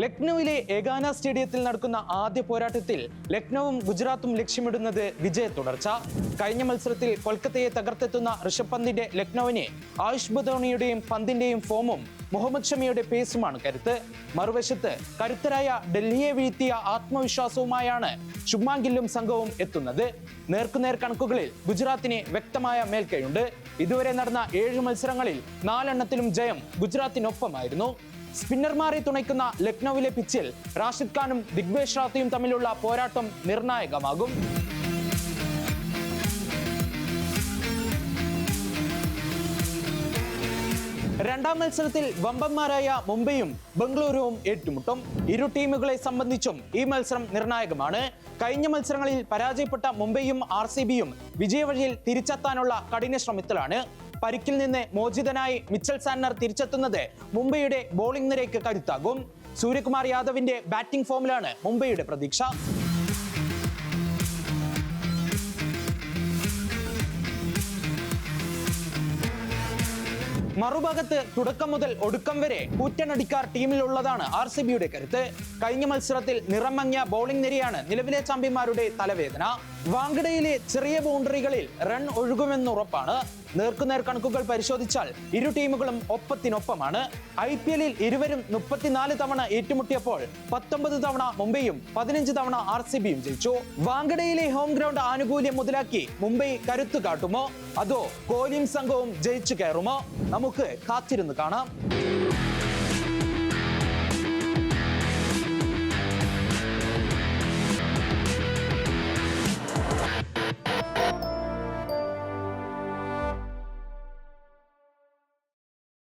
ലക്നൌവിലെ ഏകാന സ്റ്റേഡിയത്തിൽ നടക്കുന്ന ആദ്യ പോരാട്ടത്തിൽ ലക്നൌവും ഗുജറാത്തും ലക്ഷ്യമിടുന്നത് വിജയ തുടർച്ച. കഴിഞ്ഞ മത്സരത്തിൽ കൊൽക്കത്തയെ തകർത്തെത്തുന്ന ഋഷഭ് പന്തിന്റെ ലക്നൌവിനെ ആയുഷ് ബദോണിയുടെയും പന്തിന്റെയും ഫോമും മുഹമ്മദ് ഷമിയുടെ പേസുമാണ് കരുത്ത്. മറുവശത്ത് കരുത്തരായ ഡൽഹിയെ വീഴ്ത്തിയ ആത്മവിശ്വാസവുമായാണ് ശുഭ്മാൻ ഗില്ലും സംഘവും എത്തുന്നത്. നേർക്കുനേർ കണക്കുകളിൽ ഗുജറാത്തിന് വ്യക്തമായ മേൽക്കൈയുണ്ട്. ഇതുവരെ നടന്ന 7 മത്സരങ്ങളിൽ 4 എണ്ണത്തിലും ജയം ഗുജറാത്തിനൊപ്പമായിരുന്നു. സ്പിന്നർമാരെ തുണയ്ക്കുന്ന ലക്നൌവിലെ പിച്ചിൽ റാഷിദ് ഖാനും ദിഗ്വേഷ് റാത്തിയും തമ്മിലുള്ള പോരാട്ടം നിർണായകമാകും. രണ്ടാം മത്സരത്തിൽ വമ്പന്മാരായ മുംബൈയും ബംഗളൂരുവും ഏറ്റുമുട്ടും. ഇരു ടീമുകളെ സംബന്ധിച്ചും ഈ മത്സരം നിർണായകമാണ്. കഴിഞ്ഞ മത്സരങ്ങളിൽ പരാജയപ്പെട്ട മുംബൈയും RCBയും വിജയവഴിയിൽ തിരിച്ചെത്താനുള്ള കഠിന ശ്രമത്തിലാണ്. പരിക്കിൽ നിന്ന് മോചിതനായി മിച്ചൽ സാന്റ്നർ തിരിച്ചെത്തുന്നത് മുംബൈയുടെ ബോളിംഗ് നിരയ്ക്ക് കരുത്താകും. സൂര്യകുമാർ യാദവിന്റെ ബാറ്റിംഗ് ഫോമിലാണ് മുംബൈയുടെ പ്രതീക്ഷ. മറുഭാഗത്ത് തുടക്കം മുതൽ ഒടുക്കം വരെ കൂറ്റനടിക്കാർ ടീമിലുള്ളതാണ് RCBയുടെ കരുത്ത്. കഴിഞ്ഞ മത്സരത്തിൽ നിറം മങ്ങിയ ബോളിംഗ് നിരയാണ് നിലവിലെ ചാമ്പ്യന്മാരുടെ തലവേദന. വാങ്കഡയിലെ ചെറിയ ബൗണ്ടറികളിൽ റൺ ഒഴുകുമെന്നുറപ്പാണ്. നേർക്കുനേർ കണക്കുകൾ പരിശോധിച്ചാൽ ഇരു ടീമുകളും ഒപ്പത്തിനൊപ്പമാണ്. IPL-ൽ ഇരുവരും 34 തവണ ഏറ്റുമുട്ടിയപ്പോൾ 19 തവണ മുംബൈയും 15 തവണ RCBയും ജയിച്ചു. വാങ്കഡയിലെ ഹോം ഗ്രൗണ്ട് ആനുകൂല്യം മുതലാക്കി മുംബൈ കരുത്തു കാട്ടുമോ അതോ കോഹ്ലിയും സംഘവും ജയിച്ചു കയറുമോ? നമുക്ക് കാത്തിരുന്ന് കാണാം.